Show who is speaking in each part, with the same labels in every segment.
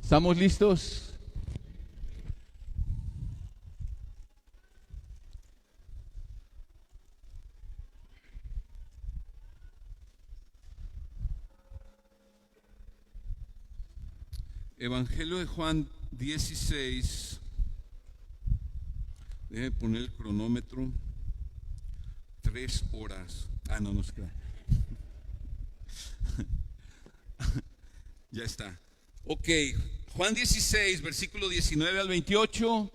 Speaker 1: ¿Estamos listos? Evangelio de Juan 16. Déjeme poner el cronómetro. 3 horas. No se crea. Ya está. Ok, Juan 16, versículo 19 al 28.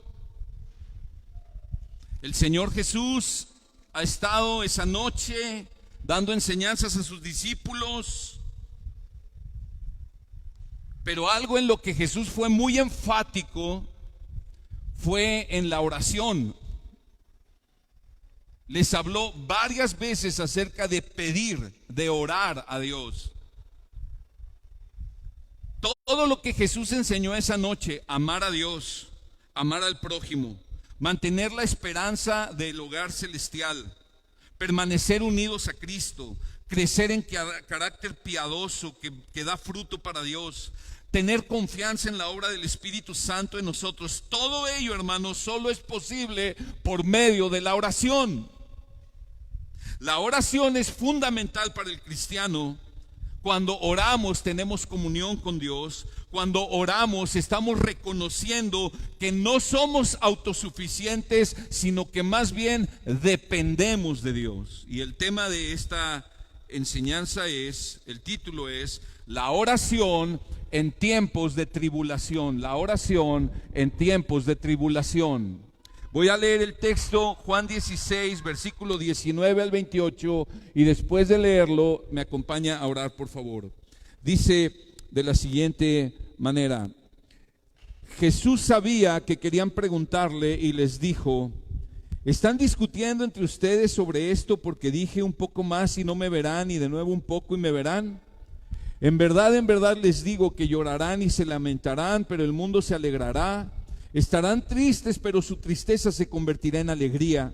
Speaker 1: El Señor Jesús ha estado esa noche dando enseñanzas a sus discípulos. Pero algo en lo que Jesús fue muy enfático fue en la oración. Les habló varias veces acerca de pedir, de orar a Dios. Todo lo que Jesús enseñó esa noche, amar a Dios, amar al prójimo, mantener la esperanza del hogar celestial, permanecer unidos a Cristo, crecer en carácter piadoso que da fruto para Dios, tener confianza en la obra del Espíritu Santo en nosotros. Todo ello, hermanos, solo es posible por medio de la oración. La oración es fundamental para el cristiano. Cuando oramos tenemos comunión con Dios. Cuando oramos estamos reconociendo que no somos autosuficientes, sino que más bien dependemos de Dios. Y el tema de esta enseñanza el título es la oración en tiempos de tribulación. La oración en tiempos de tribulación. Voy a leer el texto, Juan 16, versículo 19 al 28, y después de leerlo, me acompaña a orar, por favor. Dice de la siguiente manera: Jesús sabía que querían preguntarle y les dijo: ¿están discutiendo entre ustedes sobre esto porque dije un poco más y no me verán, y de nuevo un poco y me verán? En verdad les digo que llorarán y se lamentarán, pero el mundo se alegrará. Estarán tristes, pero su tristeza se convertirá en alegría.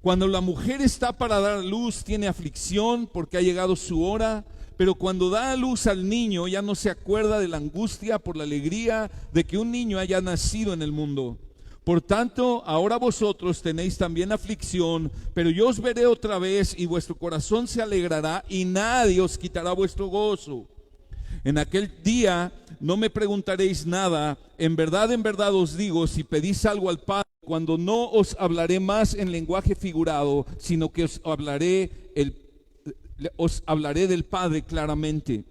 Speaker 1: Cuando la mujer está para dar a luz, tiene aflicción porque ha llegado su hora, pero cuando da a luz al niño, ya no se acuerda de la angustia por la alegría de que un niño haya nacido en el mundo. Por tanto, ahora vosotros tenéis también aflicción, pero yo os veré otra vez y vuestro corazón se alegrará y nadie os quitará vuestro gozo. En aquel día no me preguntaréis nada. En verdad os digo, si pedís algo al Padre, cuando no os hablaré más en lenguaje figurado, sino que os hablaré del Padre claramente.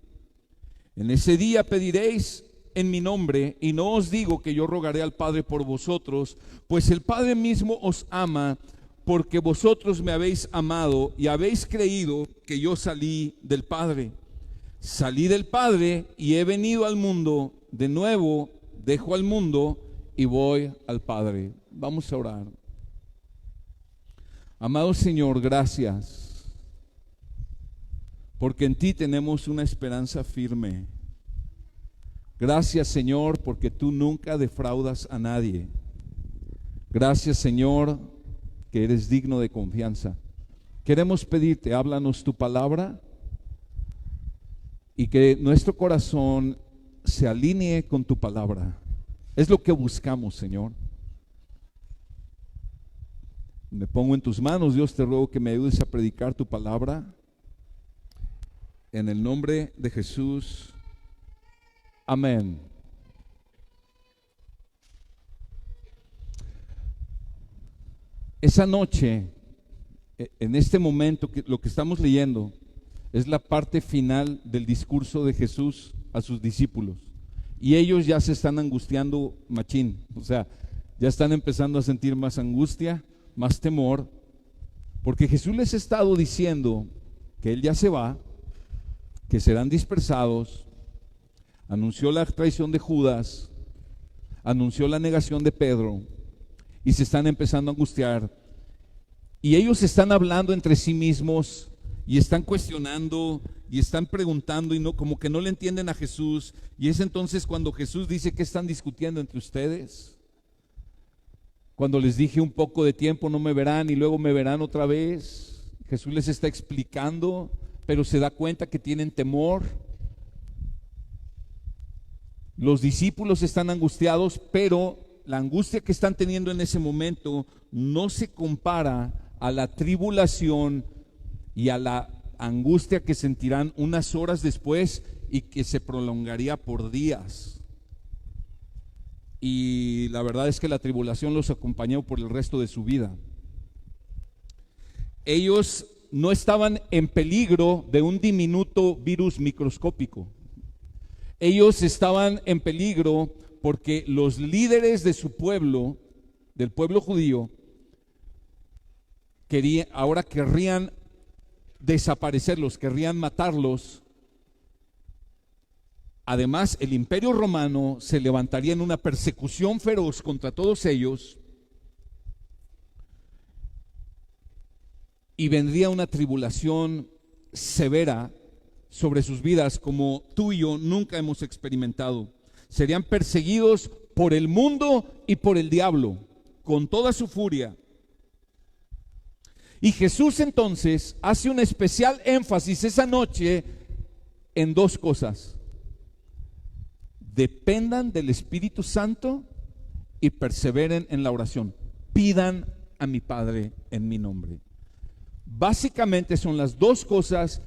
Speaker 1: En ese día pediréis en mi nombre, y no os digo que yo rogaré al Padre por vosotros, pues el Padre mismo os ama, porque vosotros me habéis amado y habéis creído que yo salí del Padre. Salí del Padre y he venido al mundo. De nuevo dejo al mundo y voy al Padre. Vamos a orar. Amado Señor, gracias, porque en ti tenemos una esperanza firme. Gracias, Señor, porque tú nunca defraudas a nadie. Gracias, Señor, que eres digno de confianza. Queremos pedirte, háblanos tu palabra y que nuestro corazón se alinee con tu palabra. Es lo que buscamos, Señor. Me pongo en tus manos, Dios, te ruego que me ayudes a predicar tu palabra. En el nombre de Jesús. Amén. Esa noche, en este momento, lo que estamos leyendo es la parte final del discurso de Jesús a sus discípulos. Y ellos ya se están angustiando machín. O sea, ya están empezando a sentir más angustia, más temor, porque Jesús les ha estado diciendo que Él ya se va, que serán dispersados. Anunció la traición de Judas, anunció la negación de Pedro, y se están empezando a angustiar. Y ellos están hablando entre sí mismos y están cuestionando y están preguntando y no, como que no le entienden a Jesús. Y es entonces cuando Jesús dice: ¿qué están discutiendo entre ustedes? Cuando les dije un poco de tiempo no me verán y luego me verán otra vez. Jesús les está explicando, pero se da cuenta que tienen temor. Los discípulos están angustiados, pero la angustia que están teniendo en ese momento no se compara a la tribulación y a la angustia que sentirán unas horas después y que se prolongaría por días. Y la verdad es que la tribulación los acompañó por el resto de su vida. Ellos no estaban en peligro de un diminuto virus microscópico. Ellos estaban en peligro porque los líderes de su pueblo, del pueblo judío, ahora querrían desaparecerlos, querrían matarlos. Además, el Imperio Romano se levantaría en una persecución feroz contra todos ellos y vendría una tribulación severa sobre sus vidas como tú y yo nunca hemos experimentado. Serían perseguidos por el mundo y por el diablo con toda su furia. Y Jesús entonces hace un especial énfasis esa noche en dos cosas: dependan del Espíritu Santo y perseveren en la oración. Pidan a mi Padre en mi nombre. Básicamente son las dos cosas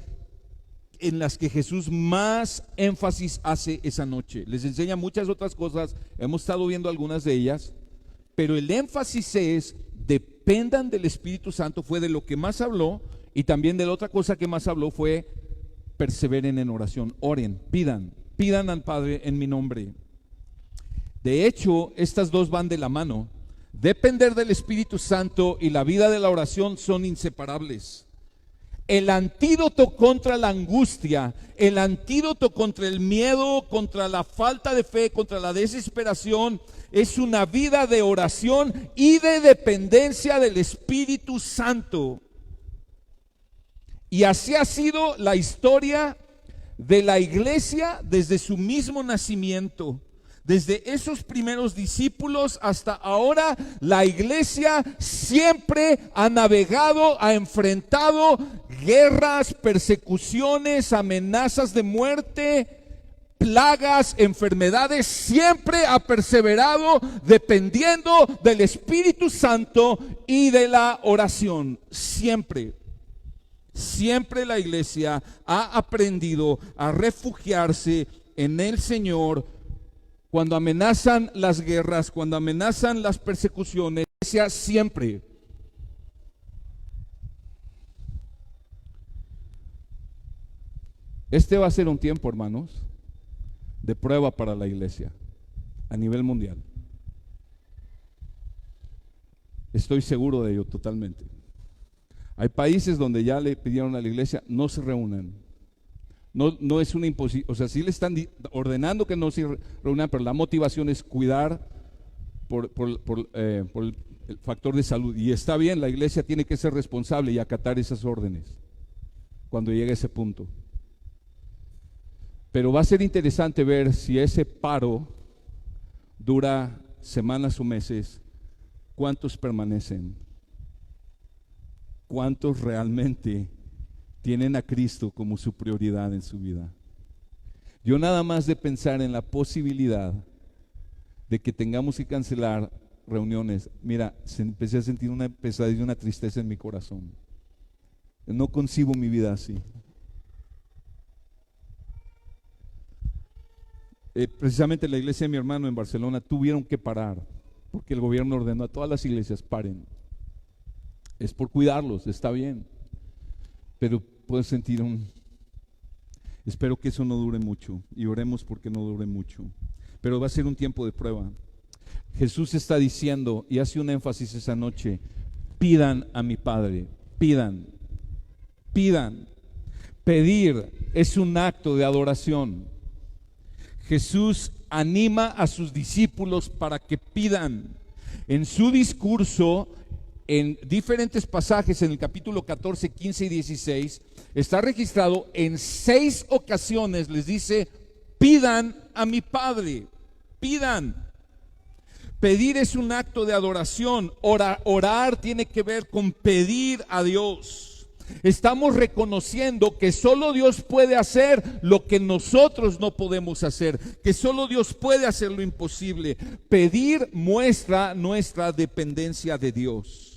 Speaker 1: en las que Jesús más énfasis hace esa noche. Les enseña muchas otras cosas, hemos estado viendo algunas de ellas, pero el énfasis es: dependan del Espíritu Santo. Fue de lo que más habló, y también de la otra cosa que más habló fue: perseveren en oración, oren, pidan al Padre en mi nombre. De hecho, estas dos van de la mano. Depender del Espíritu Santo y la vida de la oración son inseparables. El antídoto contra la angustia, el antídoto contra el miedo, contra la falta de fe, contra la desesperación, es una vida de oración y de dependencia del Espíritu Santo. Y así ha sido la historia de la iglesia desde su mismo nacimiento. Desde esos primeros discípulos hasta ahora, la iglesia siempre ha navegado, ha enfrentado guerras, persecuciones, amenazas de muerte, plagas, enfermedades. Siempre ha perseverado dependiendo del Espíritu Santo y de la oración. Siempre la iglesia ha aprendido a refugiarse en el Señor. Cuando amenazan las guerras, cuando amenazan las persecuciones, la iglesia siempre. Este va a ser un tiempo, hermanos, de prueba para la iglesia a nivel mundial. Estoy seguro de ello totalmente. Hay países donde ya le pidieron a la iglesia: no se reúnan. No es una imposición, o sea, sí le están ordenando que no se reúnan, pero la motivación es cuidar por el factor de salud. Y está bien, la iglesia tiene que ser responsable y acatar esas órdenes cuando llegue a ese punto. Pero va a ser interesante ver si ese paro dura semanas o meses, cuántos permanecen, cuántos realmente tienen a Cristo como su prioridad en su vida. Yo nada más de pensar en la posibilidad de que tengamos que cancelar reuniones, mira, empecé a sentir una pesadez y una tristeza en mi corazón. No concibo mi vida así. Precisamente la iglesia de mi hermano en Barcelona tuvieron que parar porque el gobierno ordenó a todas las iglesias: paren. Es por cuidarlos, está bien, pero puedo sentir espero que eso no dure mucho, y oremos porque no dure mucho, pero va a ser un tiempo de prueba. Jesús está diciendo, y hace un énfasis esa noche: pidan a mi Padre, pidan. Pedir es un acto de adoración. Jesús anima a sus discípulos para que pidan. En su discurso, en diferentes pasajes, en el capítulo 14, 15 y 16, está registrado en 6 ocasiones, les dice: pidan a mi Padre, pidan. Pedir es un acto de adoración. Orar tiene que ver con pedir a Dios. Estamos reconociendo que solo Dios puede hacer lo que nosotros no podemos hacer, que solo Dios puede hacer lo imposible. Pedir muestra nuestra dependencia de Dios.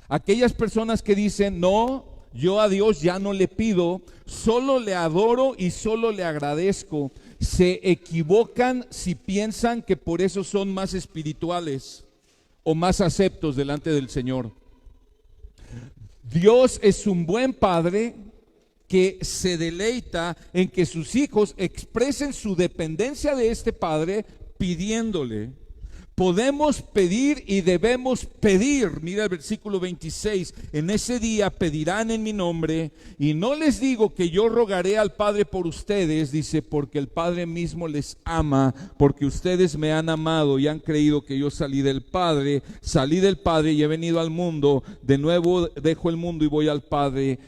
Speaker 1: Aquellas personas que dicen, no, yo a Dios ya no le pido, solo le adoro y solo le agradezco, se equivocan si piensan que por eso son más espirituales o más aceptos delante del Señor. Dios es un buen padre que se deleita en que sus hijos expresen su dependencia de este padre pidiéndole. Podemos pedir y debemos pedir. Mira el versículo 26. En ese día pedirán en mi nombre, y no les digo que yo rogaré al Padre por ustedes, dice, porque el Padre mismo les ama, porque ustedes me han amado y han creído que yo salí del Padre y he venido al mundo. De nuevo dejo el mundo y voy al Padre.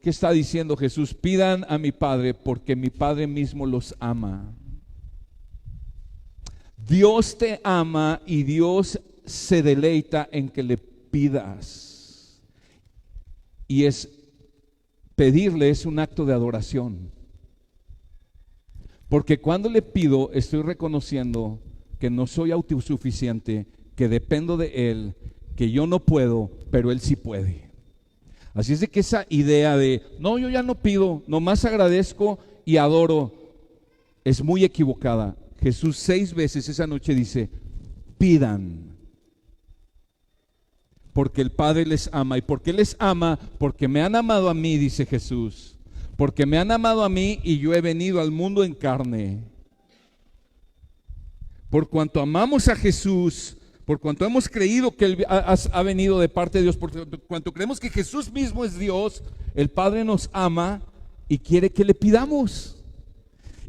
Speaker 1: ¿Qué está diciendo Jesús? Pidan a mi Padre, porque mi Padre mismo los ama. Dios te ama y Dios se deleita en que le pidas. Y pedirle es un acto de adoración. Porque cuando le pido, estoy reconociendo que no soy autosuficiente, que dependo de Él, que yo no puedo, pero Él sí puede. Así es de que esa idea de, no, yo ya no pido, nomás agradezco y adoro, es muy equivocada. Jesús 6 veces esa noche dice, pidan, porque el Padre les ama. ¿Y por qué les ama? Porque me han amado a mí, dice Jesús, porque me han amado a mí y yo he venido al mundo en carne. Por cuanto amamos a Jesús, por cuanto hemos creído que Él ha venido de parte de Dios, por cuanto creemos que Jesús mismo es Dios, el Padre nos ama y quiere que le pidamos.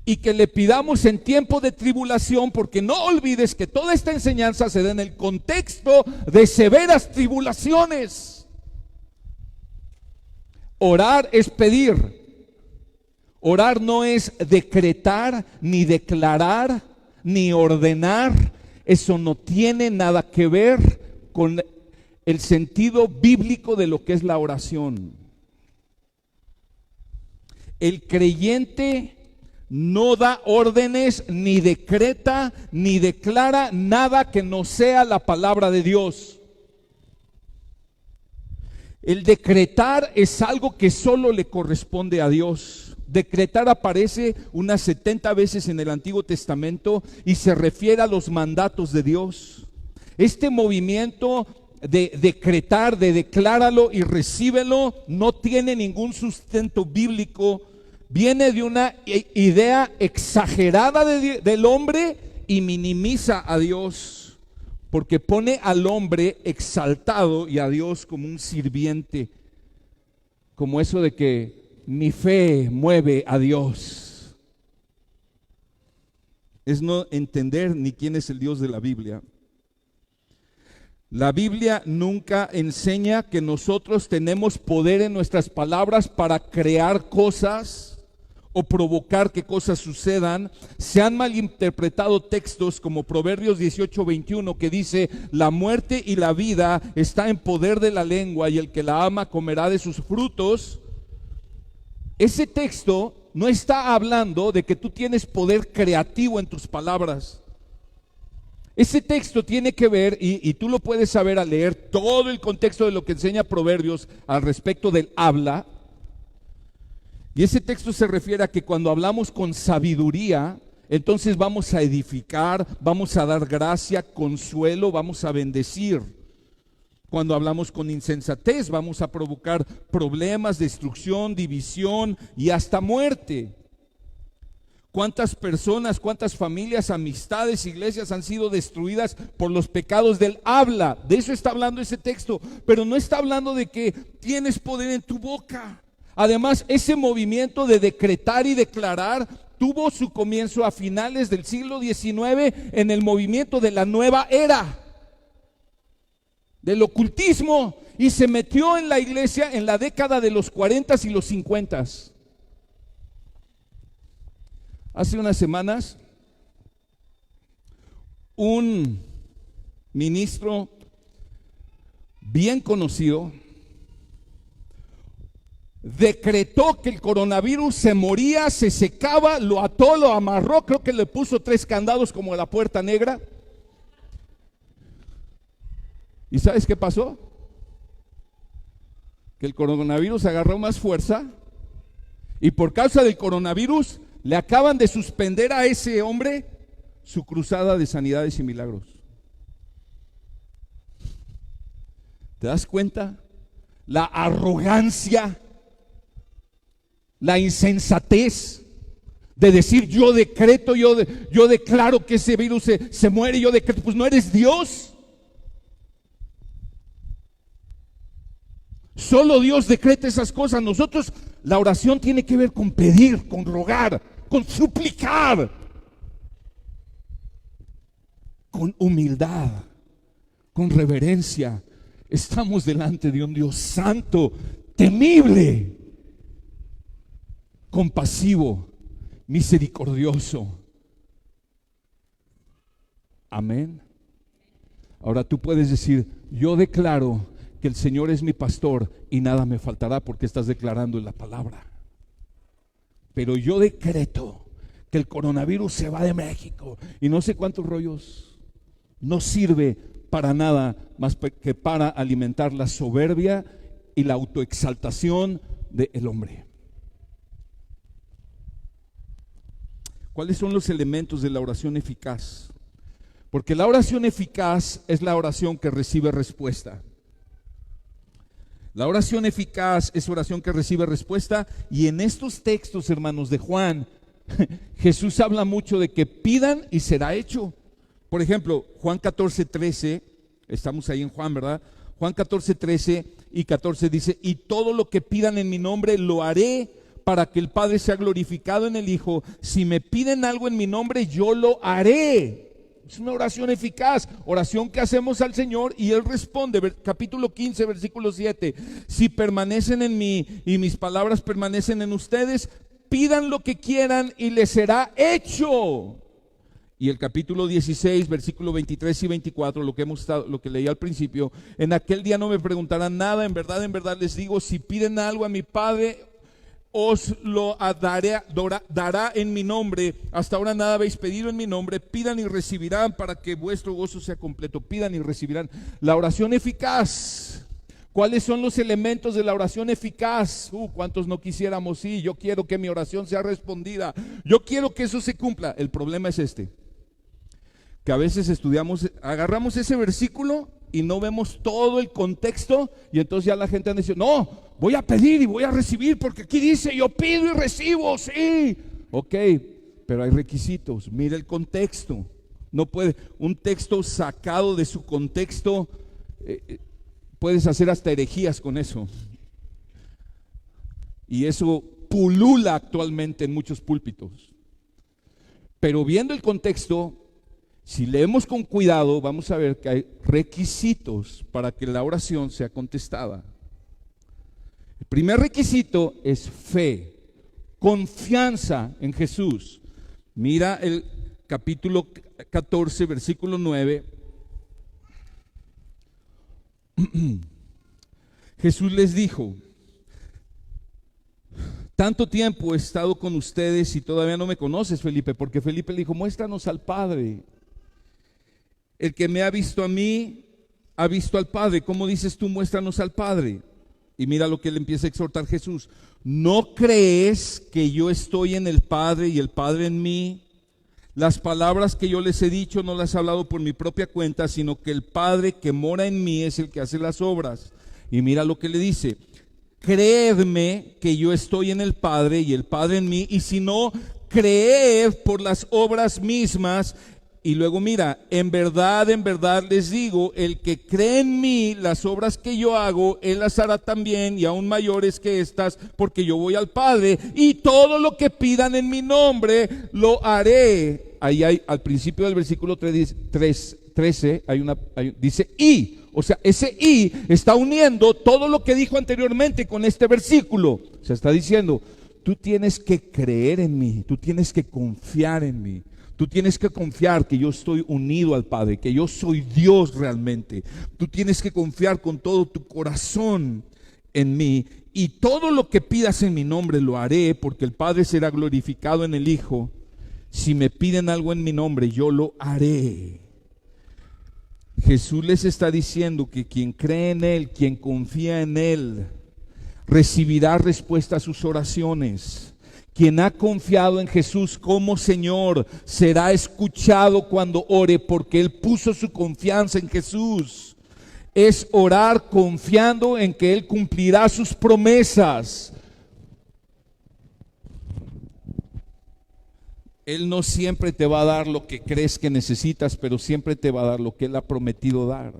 Speaker 1: Y que le pidamos en tiempo de tribulación, porque no olvides que toda esta enseñanza se da en el contexto de severas tribulaciones. Orar es pedir. Orar no es decretar, ni declarar, ni ordenar. Eso no tiene nada que ver con el sentido bíblico de lo que es la oración. El creyente no da órdenes, ni decreta, ni declara nada que no sea la palabra de Dios. El decretar es algo que solo le corresponde a Dios. Decretar aparece unas 70 veces en el Antiguo Testamento y se refiere a los mandatos de Dios. Este movimiento de decretar, de decláralo y recíbelo, no tiene ningún sustento bíblico. Viene de una idea exagerada del hombre y minimiza a Dios, porque pone al hombre exaltado y a Dios como un sirviente, como eso de que mi fe mueve a Dios. Es no entender ni quién es el Dios de la Biblia. La Biblia nunca enseña que nosotros tenemos poder en nuestras palabras para crear cosas o provocar que cosas sucedan. Se han malinterpretado textos como Proverbios 18:21, que dice, la muerte y la vida está en poder de la lengua y el que la ama comerá de sus frutos. Ese texto no está hablando de que tú tienes poder creativo en tus palabras. Ese texto tiene que ver, y tú lo puedes saber al leer todo el contexto de lo que enseña Proverbios al respecto del habla. Y ese texto se refiere a que cuando hablamos con sabiduría, entonces vamos a edificar, vamos a dar gracia, consuelo, vamos a bendecir. Cuando hablamos con insensatez, vamos a provocar problemas, destrucción, división y hasta muerte. ¿Cuántas personas, cuántas familias, amistades, iglesias han sido destruidas por los pecados del habla? De eso está hablando ese texto, pero no está hablando de que tienes poder en tu boca. Además, ese movimiento de decretar y declarar tuvo su comienzo a finales del siglo XIX en el movimiento de la nueva era, del ocultismo, y se metió en la iglesia en la década de los 40s y los 50s. Hace unas semanas, un ministro bien conocido decretó que el coronavirus se moría, se secaba, lo ató, lo amarró, creo que le puso 3 candados como la puerta negra. ¿Y sabes qué pasó? Que el coronavirus agarró más fuerza y por causa del coronavirus le acaban de suspender a ese hombre su cruzada de sanidades y milagros. ¿Te das cuenta? La arrogancia, la insensatez de decir yo decreto, yo declaro que ese virus se muere, yo decreto. Pues no eres Dios. Solo Dios decreta esas cosas. Nosotros, la oración tiene que ver con pedir, con rogar, con suplicar, con humildad, con reverencia. Estamos delante de un Dios santo, temible, compasivo, misericordioso. Amén. Ahora tú puedes decir, yo declaro que el Señor es mi pastor y nada me faltará, porque estás declarando en la palabra. Pero yo decreto que el coronavirus se va de México y no sé cuántos rollos. No sirve para nada más que para alimentar la soberbia y la autoexaltación del hombre. ¿Cuáles son los elementos de la oración eficaz? Porque la oración eficaz es la oración que recibe respuesta. La oración eficaz es oración que recibe respuesta, y en estos textos, hermanos, de Juan, Jesús habla mucho de que pidan y será hecho. Por ejemplo, Juan 14:13, estamos ahí en Juan, ¿verdad? Juan 14:13 y 14 dice, y todo lo que pidan en mi nombre lo haré para que el Padre sea glorificado en el Hijo. Si me piden algo en mi nombre, yo lo haré. Es una oración eficaz, oración que hacemos al Señor y Él responde. Capítulo 15, versículo 7. Si permanecen en mí y mis palabras permanecen en ustedes, pidan lo que quieran y les será hecho. Y el capítulo 16, versículo 23 y 24, lo que leí al principio, en aquel día no me preguntarán nada, en verdad les digo, si piden algo a mi Padre, os lo dará en mi nombre. Hasta ahora nada habéis pedido en mi nombre. Pidan y recibirán para que vuestro gozo sea completo. Pidan y recibirán. La oración eficaz. ¿Cuáles son los elementos de la oración eficaz? ¿Cuántos no quisiéramos? Sí, yo quiero que mi oración sea respondida. Yo quiero que eso se cumpla. El problema es que a veces agarramos ese versículo y no vemos todo el contexto, y entonces ya la gente anda diciendo, no, voy a pedir y voy a recibir, porque aquí dice, yo pido y recibo, sí. Ok, pero hay requisitos, mira el contexto. No puede, un texto sacado de su contexto, puedes hacer hasta herejías con eso. Y eso pulula actualmente en muchos púlpitos. Pero viendo el contexto, si leemos con cuidado, vamos a ver que hay requisitos para que la oración sea contestada. El primer requisito es fe, confianza en Jesús. Mira el capítulo 14, versículo 9. Jesús les dijo, tanto tiempo he estado con ustedes y todavía no me conoces, Felipe, porque Felipe le dijo, muéstranos al Padre. El que me ha visto a mí, ha visto al Padre. ¿Cómo dices tú, muéstranos al Padre? Y mira lo que le empieza a exhortar Jesús. ¿No crees que yo estoy en el Padre y el Padre en mí? Las palabras que yo les he dicho no las he hablado por mi propia cuenta, sino que el Padre que mora en mí es el que hace las obras. Y mira lo que le dice. Creedme que yo estoy en el Padre y el Padre en mí, y si no, creed por las obras mismas. Y luego mira, en verdad les digo, el que cree en mí, las obras que yo hago, él las hará también, y aún mayores que estas, porque yo voy al Padre, y todo lo que pidan en mi nombre, lo haré. Ahí hay, al principio del versículo 13, dice y, o sea, ese y está uniendo todo lo que dijo anteriormente con este versículo. Se está diciendo, tú tienes que creer en mí, tú tienes que confiar en mí. Tú tienes que confiar que yo estoy unido al Padre, que yo soy Dios realmente. Tú tienes que confiar con todo tu corazón en mí, y todo lo que pidas en mi nombre lo haré, porque el Padre será glorificado en el Hijo. Si me piden algo en mi nombre, yo lo haré. Jesús les está diciendo que quien cree en Él, quien confía en Él, recibirá respuesta a sus oraciones. Quien ha confiado en Jesús como Señor será escuchado cuando ore, porque Él puso su confianza en Jesús. Es orar confiando en que Él cumplirá sus promesas. Él no siempre te va a dar lo que crees que necesitas, pero siempre te va a dar lo que Él ha prometido dar.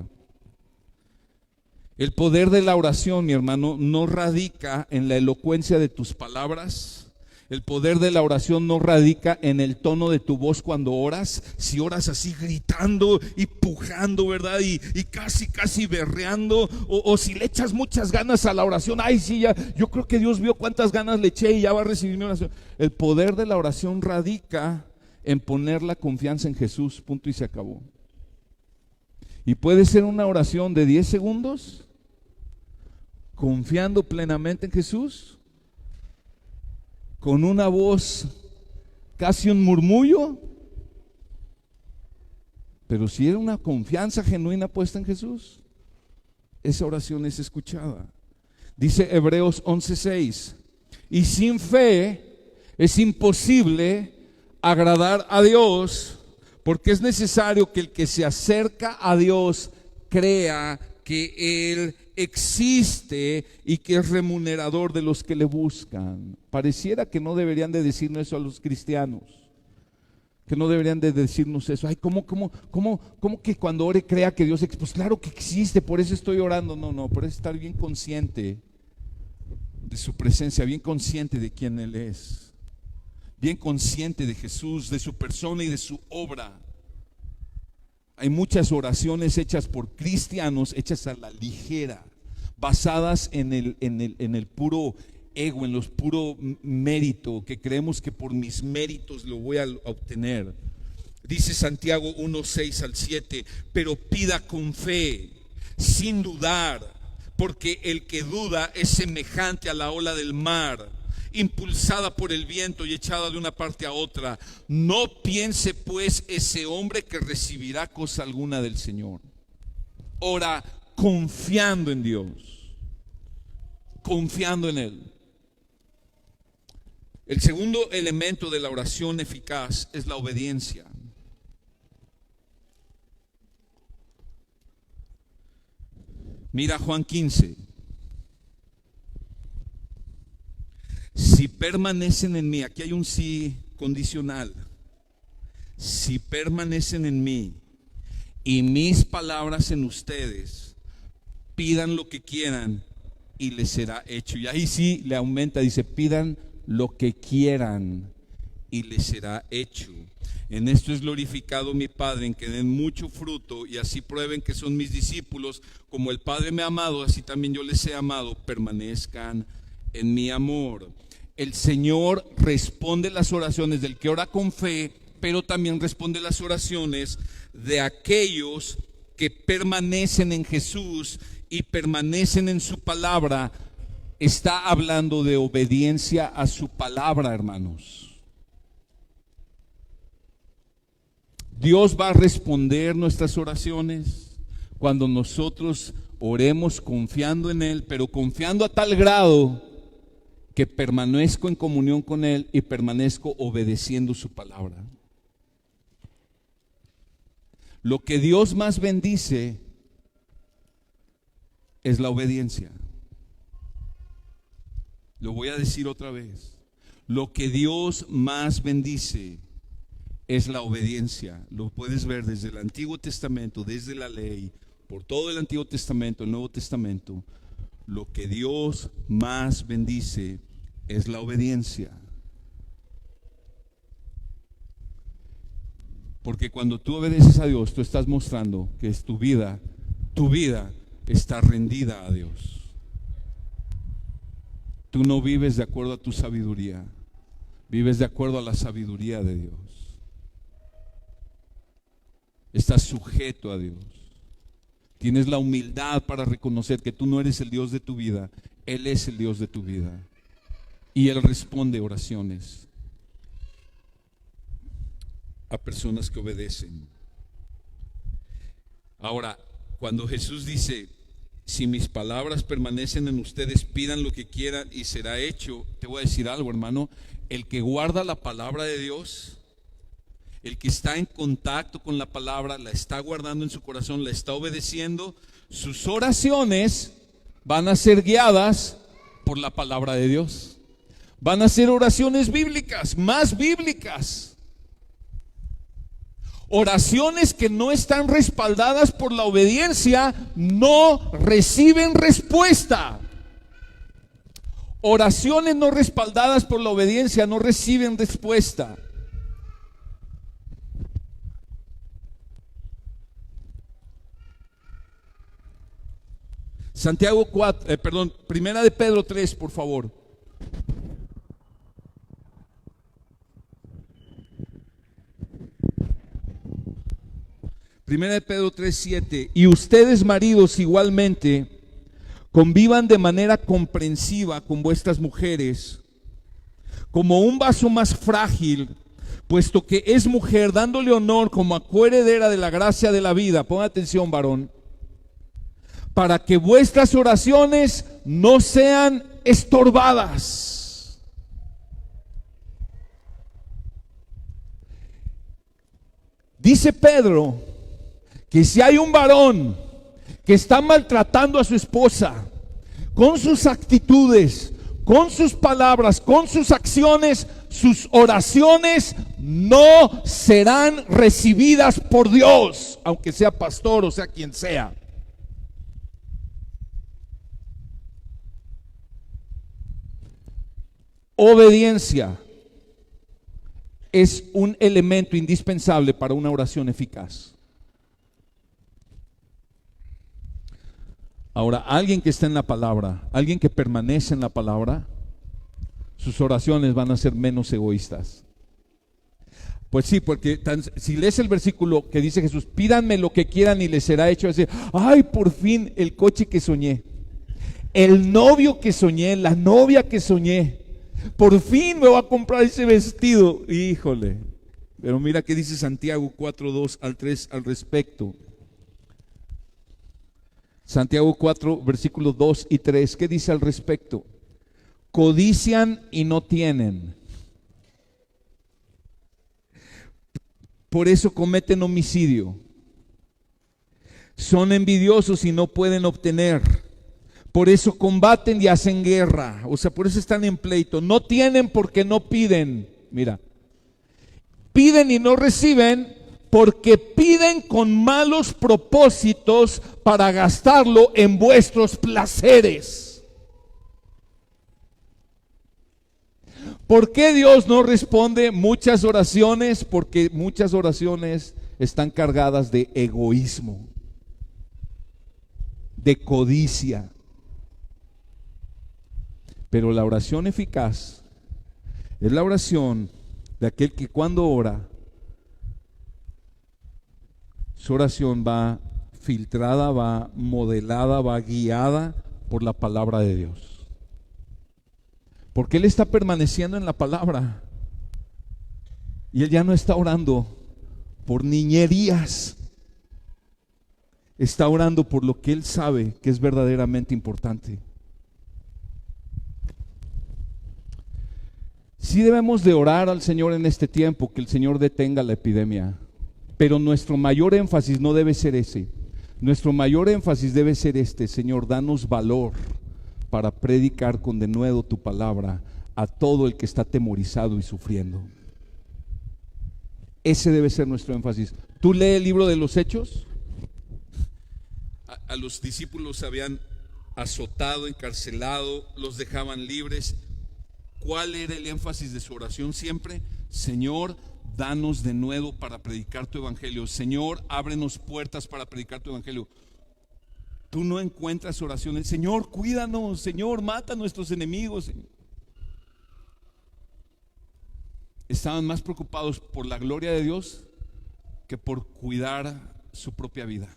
Speaker 1: El poder de la oración, mi hermano, no radica en la elocuencia de tus palabras. El poder de la oración no radica en el tono de tu voz cuando oras. Si oras así gritando y pujando, ¿verdad? Y casi berreando. O si le echas muchas ganas a la oración. Ay, sí, ya, yo creo que Dios vio cuántas ganas le eché y ya va a recibir mi oración. El poder de la oración radica en poner la confianza en Jesús. Punto y se acabó. Y puede ser una oración de 10 segundos, confiando plenamente en Jesús, con una voz casi un murmullo, pero si era una confianza genuina puesta en Jesús, esa oración es escuchada. Dice Hebreos 11:6, y sin fe es imposible agradar a Dios, porque es necesario que el que se acerca a Dios crea que Él existe y que es remunerador de los que le buscan. Pareciera que no deberían de decirnos eso a los cristianos, que no deberían de decirnos eso. Ay, ¿cómo que cuando ore crea que Dios existe? Pues claro que existe, por eso estoy orando. No, por eso estar bien consciente de su presencia, bien consciente de quién Él es, bien consciente de Jesús, de su persona y de su obra. Hay muchas oraciones hechas por cristianos, hechas a la ligera, basadas en el puro ego, en los puro mérito, que creemos que por mis méritos lo voy a obtener. Dice Santiago 1:6-7, pero pida con fe, sin dudar, porque el que duda es semejante a la ola del mar, impulsada por el viento y echada de una parte a otra. No piense pues ese hombre que recibirá cosa alguna del Señor. Ora confiando en Dios, confiando en Él. El segundo elemento de la oración eficaz es la obediencia. Mira Juan 15. Si permanecen en mí, aquí hay un sí condicional. Si permanecen en mí y mis palabras en ustedes, pidan lo que quieran y les será hecho. Y ahí sí le aumenta, dice, pidan lo que quieran y les será hecho. En esto es glorificado mi Padre, en que den mucho fruto y así prueben que son mis discípulos. Como el Padre me ha amado, así también yo les he amado. Permanezcan en mi amor. El Señor responde las oraciones del que ora con fe, pero también responde las oraciones de aquellos que permanecen en Jesús y permanecen en su palabra. Está hablando de obediencia a su palabra, hermanos. Dios va a responder nuestras oraciones cuando nosotros oremos confiando en Él, pero confiando a tal grado que permanezco en comunión con Él y permanezco obedeciendo su palabra. Lo que Dios más bendice es la obediencia. Lo voy a decir otra vez. Lo que Dios más bendice es la obediencia. Lo puedes ver desde el Antiguo Testamento, desde la ley, por todo el Antiguo Testamento, el Nuevo Testamento. Lo que Dios más bendice es la obediencia. Porque cuando tú obedeces a Dios, tú estás mostrando que es tu vida está rendida a Dios. Tú no vives de acuerdo a tu sabiduría, vives de acuerdo a la sabiduría de Dios. Estás sujeto a Dios. Tienes la humildad para reconocer que tú no eres el Dios de tu vida, Él es el Dios de tu vida y Él responde oraciones a personas que obedecen. Ahora, cuando Jesús dice, si mis palabras permanecen en ustedes, pidan lo que quieran y será hecho, te voy a decir algo, hermano. El que guarda la palabra de Dios, el que está en contacto con la palabra, la está guardando en su corazón, la está obedeciendo, sus oraciones van a ser guiadas por la palabra de Dios. Van a ser oraciones bíblicas, más bíblicas. Oraciones que no están respaldadas por la obediencia no reciben respuesta. Oraciones no respaldadas por la obediencia no reciben respuesta. Santiago 4, Primera de Pedro 3, por favor. Primera de Pedro 3:7. Y ustedes, maridos, igualmente convivan de manera comprensiva con vuestras mujeres, como un vaso más frágil, puesto que es mujer, dándole honor como coheredera de la gracia de la vida. Ponga atención, varón, para que vuestras oraciones no sean estorbadas. Dice Pedro que si hay un varón que está maltratando a su esposa con sus actitudes, con sus palabras, con sus acciones, sus oraciones no serán recibidas por Dios, aunque sea pastor o sea quien sea. Obediencia es un elemento indispensable para una oración eficaz. Ahora, alguien que está en la palabra, alguien que permanece en la palabra, sus oraciones van a ser menos egoístas. Pues sí, porque si lees el versículo que dice Jesús, pídanme lo que quieran y les será hecho, así, ay, por fin el coche que soñé, el novio que soñé, la novia que soñé, por fin me voy a comprar ese vestido. Híjole. Pero mira qué dice Santiago 4:2 al 3 al respecto. Santiago 4, versículos 2 y 3, ¿qué dice al respecto? Codician y no tienen, por eso cometen homicidio. Son envidiosos y no pueden obtener, por eso combaten y hacen guerra. O sea, por eso están en pleito. No tienen porque no piden. Mira, piden y no reciben porque piden con malos propósitos para gastarlo en vuestros placeres. ¿Por qué Dios no responde muchas oraciones? Porque muchas oraciones están cargadas de egoísmo, de codicia. Pero la oración eficaz es la oración de aquel que cuando ora, su oración va filtrada, va modelada, va guiada por la palabra de Dios. Porque él está permaneciendo en la palabra. Y él ya no está orando por niñerías. Está orando por lo que él sabe que es verdaderamente importante. Sí debemos de orar al Señor en este tiempo, que el Señor detenga la epidemia. Pero nuestro mayor énfasis no debe ser ese. Nuestro mayor énfasis debe ser este: Señor, danos valor para predicar con denuedo tu palabra a todo el que está atemorizado y sufriendo. Ese debe ser nuestro énfasis. ¿Tú lees el libro de los Hechos? A los discípulos habían azotado, encarcelado, los dejaban libres. ¿Cuál era el énfasis de su oración siempre? Señor, danos de nuevo para predicar tu evangelio. Señor, ábrenos puertas para predicar tu evangelio. Tú no encuentras oraciones: Señor, cuídanos, Señor, mata a nuestros enemigos, Señor. Estaban más preocupados por la gloria de Dios que por cuidar su propia vida.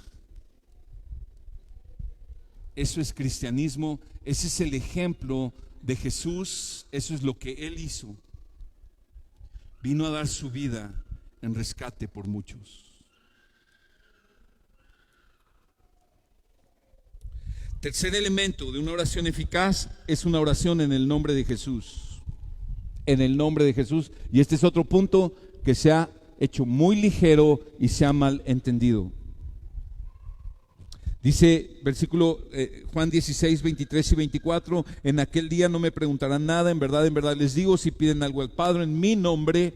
Speaker 1: Eso es cristianismo, ese es el ejemplo de Jesús, eso es lo que Él hizo. Vino a dar su vida en rescate por muchos. Tercer elemento de una oración eficaz es una oración en el nombre de Jesús. En el nombre de Jesús. Y este es otro punto que se ha hecho muy ligero y se ha mal entendido. Dice versículo Juan 16, 23 y 24: en aquel día no me preguntarán nada, en verdad les digo, si piden algo al Padre en mi nombre,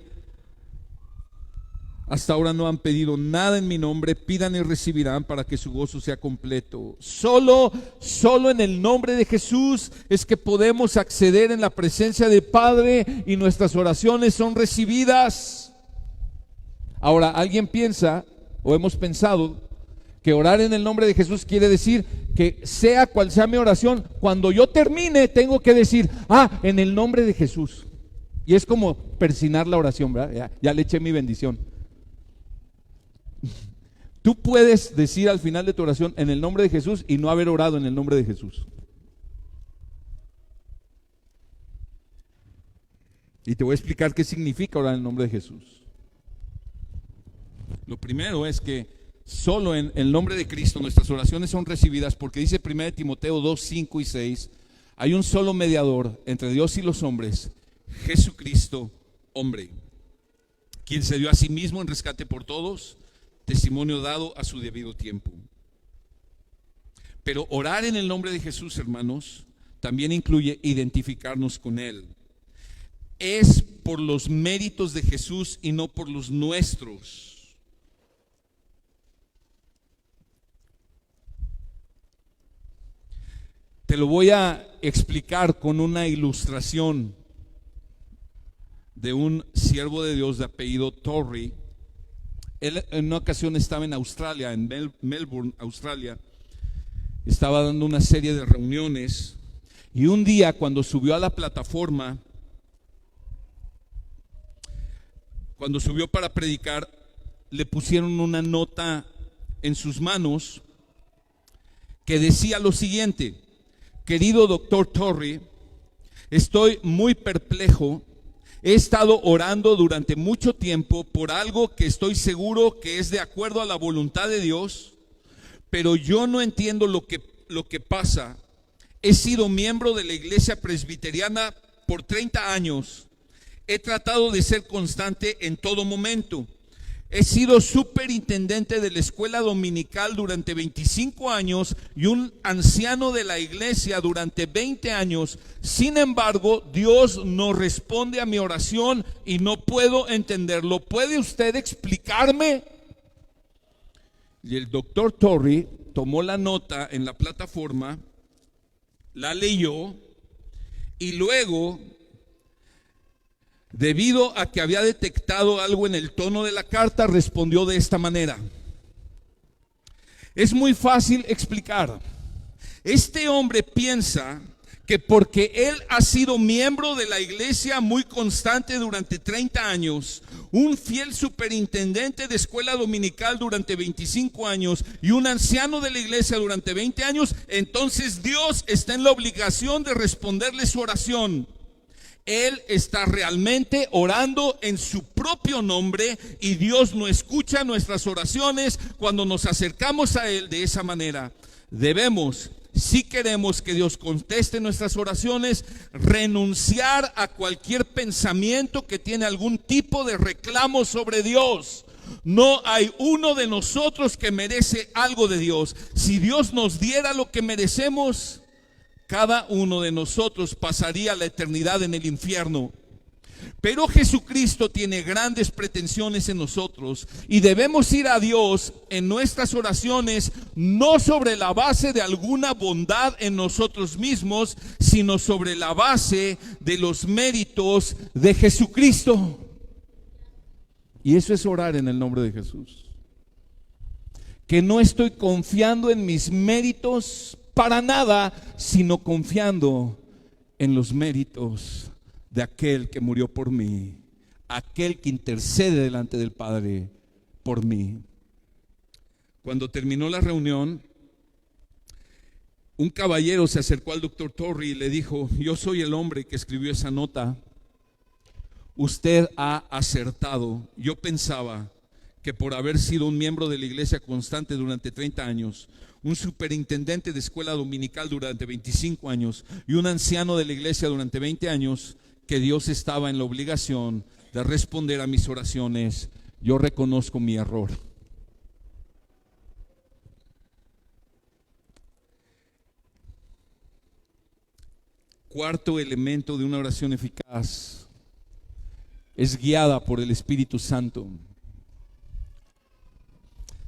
Speaker 1: hasta ahora no han pedido nada en mi nombre, pidan y recibirán para que su gozo sea completo. Solo en el nombre de Jesús es que podemos acceder en la presencia del Padre y nuestras oraciones son recibidas. Ahora, alguien piensa, o hemos pensado, que orar en el nombre de Jesús quiere decir que sea cual sea mi oración, cuando yo termine tengo que decir, en el nombre de Jesús. Y es como persignar la oración, ¿verdad? Ya le eché mi bendición. Tú puedes decir al final de tu oración en el nombre de Jesús y no haber orado en el nombre de Jesús. Y te voy a explicar qué significa orar en el nombre de Jesús. Lo primero es que solo en el nombre de Cristo nuestras oraciones son recibidas, porque dice 1 Timoteo 2, 5 y 6: hay un solo mediador entre Dios y los hombres, Jesucristo, hombre, quien se dio a sí mismo en rescate por todos, testimonio dado a su debido tiempo. Pero orar en el nombre de Jesús, hermanos, también incluye identificarnos con Él. Es por los méritos de Jesús y no por los nuestros. Te lo voy a explicar con una ilustración de un siervo de Dios de apellido Torrey. Él en una ocasión estaba en Australia, en Melbourne, Australia. Estaba dando una serie de reuniones y un día, cuando subió a la plataforma, cuando subió para predicar, le pusieron una nota en sus manos que decía lo siguiente: querido doctor Torrey, estoy muy perplejo. He estado orando durante mucho tiempo por algo que estoy seguro que es de acuerdo a la voluntad de Dios, pero yo no entiendo lo que pasa. He sido miembro de la iglesia presbiteriana por 30 años. He tratado de ser constante en todo momento. He sido superintendente de la escuela dominical durante 25 años y un anciano de la iglesia durante 20 años. Sin embargo, Dios no responde a mi oración y no puedo entenderlo. ¿Puede usted explicarme? Y el doctor Torrey tomó la nota en la plataforma, la leyó y luego, debido a que había detectado algo en el tono de la carta, respondió de esta manera: es muy fácil explicar. Este hombre piensa que porque él ha sido miembro de la iglesia muy constante durante 30 años, un fiel superintendente de escuela dominical durante 25 años y un anciano de la iglesia durante 20 años, entonces Dios está en la obligación de responderle su oración. Él está realmente orando en su propio nombre y Dios no escucha nuestras oraciones cuando nos acercamos a Él de esa manera. Debemos, si queremos que Dios conteste nuestras oraciones, renunciar a cualquier pensamiento que tiene algún tipo de reclamo sobre Dios. No hay uno de nosotros que merece algo de Dios. Si Dios nos diera lo que merecemos, cada uno de nosotros pasaría la eternidad en el infierno. Pero Jesucristo tiene grandes pretensiones en nosotros y debemos ir a Dios en nuestras oraciones no sobre la base de alguna bondad en nosotros mismos, sino sobre la base de los méritos de Jesucristo. Y eso es orar en el nombre de Jesús. Que no estoy confiando en mis méritos para nada, sino confiando en los méritos de aquel que murió por mí, aquel que intercede delante del Padre por mí. Cuando terminó la reunión, Un caballero se acercó al doctor Torrey y le dijo: yo soy el hombre que escribió esa nota. Usted ha acertado. Yo pensaba que por haber sido un miembro de la iglesia constante durante 30 años, un superintendente de escuela dominical durante 25 años y un anciano de la iglesia durante 20 años, que Dios estaba en la obligación de responder a mis oraciones. Yo reconozco mi error. Cuarto elemento de una oración eficaz: es guiada por el Espíritu Santo.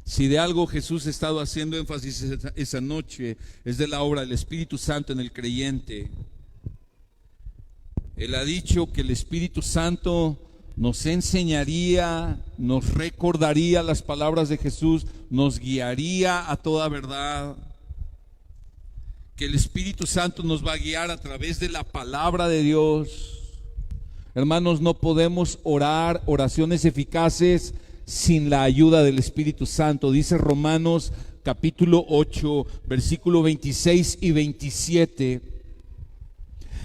Speaker 1: Si de algo Jesús ha estado haciendo énfasis esa noche, es de la obra del Espíritu Santo en el creyente. Él ha dicho que el Espíritu Santo nos enseñaría, nos recordaría las palabras de Jesús, nos guiaría a toda verdad. Que el Espíritu Santo nos va a guiar a través de la palabra de Dios. Hermanos, no podemos orar oraciones eficaces sin la ayuda del Espíritu Santo. Dice Romanos capítulo 8, versículo 26 y 27.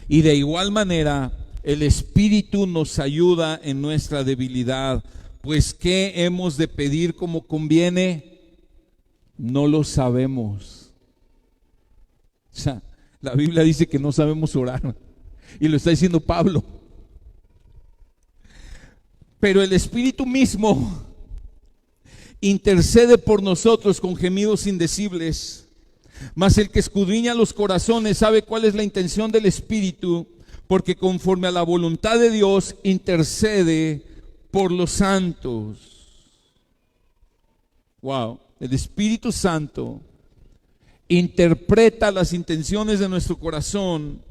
Speaker 1: Y de igual manera, el Espíritu nos ayuda en nuestra debilidad. Pues, ¿qué hemos de pedir como conviene? No lo sabemos. O sea, la Biblia dice que no sabemos orar, y lo está diciendo Pablo. Pero el Espíritu mismo intercede por nosotros con gemidos indecibles. Mas el que escudriña los corazones sabe cuál es la intención del Espíritu, porque conforme a la voluntad de Dios intercede por los santos. Wow, el Espíritu Santo interpreta las intenciones de nuestro corazón.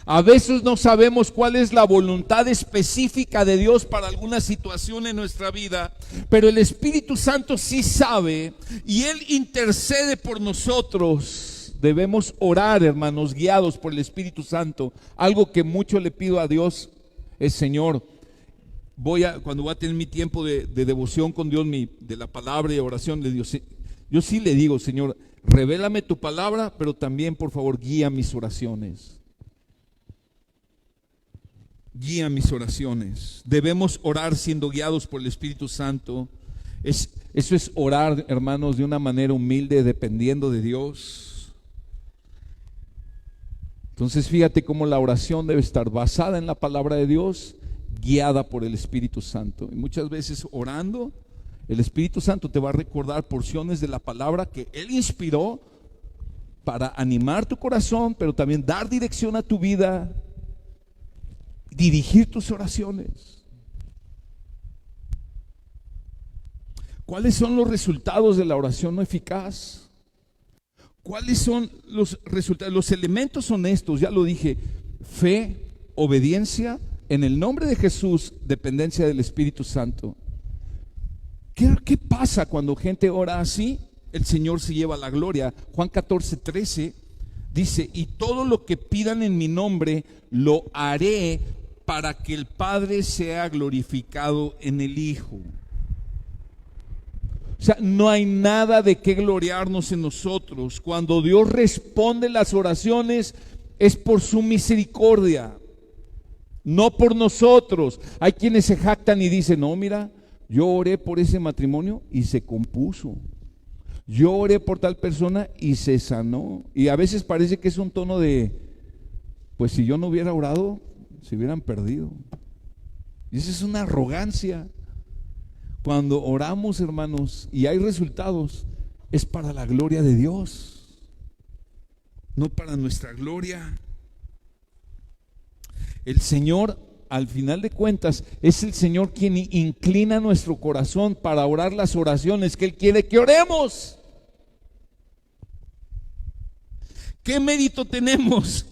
Speaker 1: A veces no sabemos cuál es la voluntad específica de Dios para alguna situación en nuestra vida, pero el Espíritu Santo sí sabe y Él intercede por nosotros. Debemos orar, hermanos, guiados por el Espíritu Santo. Algo que mucho le pido a Dios es: Señor, cuando voy a tener mi tiempo de devoción con Dios, de la palabra y oración de Dios, yo sí le digo: Señor, revélame tu palabra, pero también, por favor, guía mis oraciones. Guía mis oraciones. Debemos orar siendo guiados por el Espíritu Santo. Eso es orar, hermanos, de una manera humilde, dependiendo de Dios. Entonces, fíjate cómo la oración debe estar basada en la palabra de Dios, guiada por el Espíritu Santo. Y muchas veces orando, el Espíritu Santo te va a recordar porciones de la palabra que Él inspiró para animar tu corazón, pero también dar dirección a tu vida, dirigir tus oraciones. ¿Cuáles son los resultados de la oración no eficaz? ¿Cuáles son los resultados? Los elementos son estos, ya lo dije: fe, obediencia, en el nombre de Jesús, dependencia del Espíritu Santo. ¿Qué pasa cuando gente ora así? El Señor se lleva la gloria. Juan 14:13 dice: y todo lo que pidan en mi nombre lo haré, para que el Padre sea glorificado en el Hijo. O sea, no hay nada de qué gloriarnos en nosotros. Cuando Dios responde las oraciones, es por su misericordia, no por nosotros. Hay quienes se jactan y dicen: no, mira, yo oré por ese matrimonio y se compuso. Yo oré por tal persona y se sanó. Y a veces parece que es un tono de: pues si yo no hubiera orado, se hubieran perdido. Y esa es una arrogancia. Cuando oramos, hermanos, y hay resultados, es para la gloria de Dios, no para nuestra gloria. El Señor, al final de cuentas, es el Señor quien inclina nuestro corazón para orar las oraciones que Él quiere que oremos. ¿Qué mérito tenemos?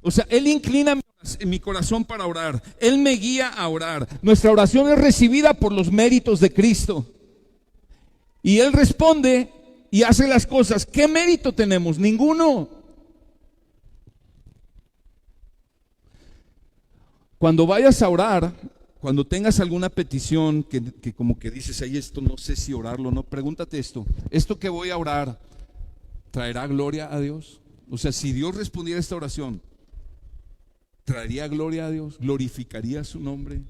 Speaker 1: O sea, Él inclina mi corazón para orar. Él me guía a orar. Nuestra oración es recibida por los méritos de Cristo. Y Él responde y hace las cosas. ¿Qué mérito tenemos? Ninguno. Cuando vayas a orar, cuando tengas alguna petición que como que dices: ahí esto no sé si orarlo, no, pregúntate esto que voy a orar, ¿Traerá gloria a Dios? O sea, si Dios respondiera a esta oración, ¿traería gloria a Dios? ¿Glorificaría su nombre?